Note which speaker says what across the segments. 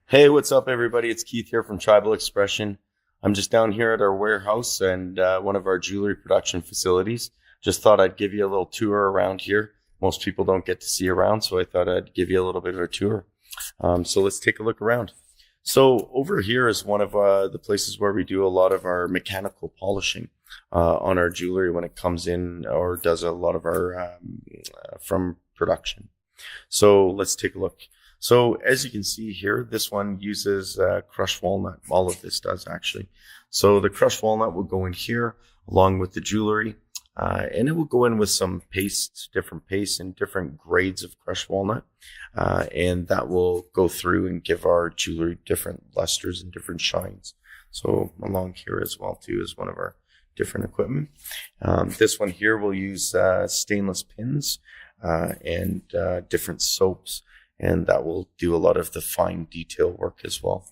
Speaker 1: Hey, what's up, everybody? It's Keith here from Tribal Expression. I'm just down here at our warehouse and one of our jewelry production facilities. Just thought I'd give you a little tour around here. Most people don't get to see around, so I thought I'd give you a little bit of a tour. So let's take a look around. So over here is one of the places where we do a lot of our mechanical polishing on our jewelry when it comes in or does a lot of our from production. So let's take a look. So as you can see here, this one uses crushed walnut. All of this does actually. So the crushed walnut will go in here along with the jewelry, and it will go in with some pastes, different pastes and different grades of crushed walnut, and that will go through and give our jewelry different lusters and different shines. So along here as well too is one of our different equipment. This one here will use stainless pins and different soaps. And that will do a lot of the fine detail work as well.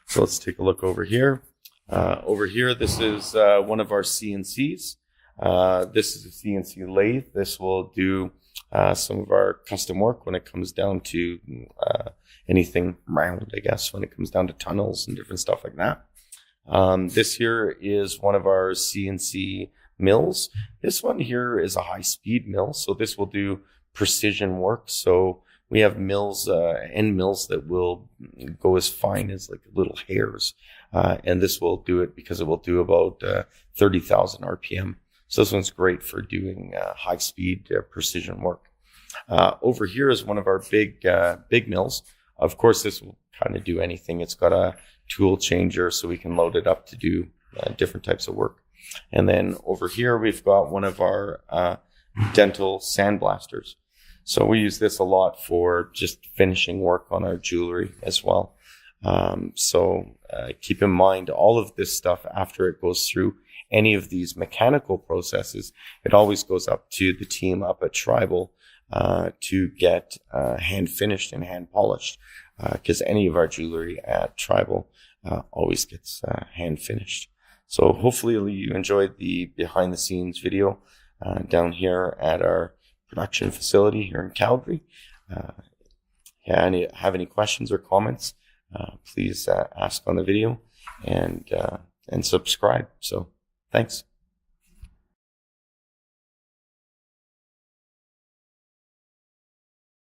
Speaker 1: So let's take a look over here. This is one of our CNCs. This is a CNC lathe. This will do some of our custom work when it comes down to anything round, I guess, when it comes down to tunnels and different stuff like that. This here is one of our CNC mills. This one here is a high-speed mill, so this will do precision work. So we have mills, end mills that will go as fine as like little hairs. And this will do it because it will do about 30,000 RPM. So this one's great for doing high speed precision work. Over here is one of our big mills. Of course, this will kind of do anything. It's got a tool changer so we can load it up to do different types of work. And then over here, we've got one of our dental sandblasters. So we use this a lot for just finishing work on our jewelry as well. Keep in mind all of this stuff after it goes through any of these mechanical processes, it always goes up to the team up at Tribal to get hand finished and hand polished because any of our jewelry at Tribal always gets hand finished. So hopefully you enjoyed the behind the scenes video down here at our production facility here in Calgary. Have any questions or comments, please ask on the video and subscribe. So thanks.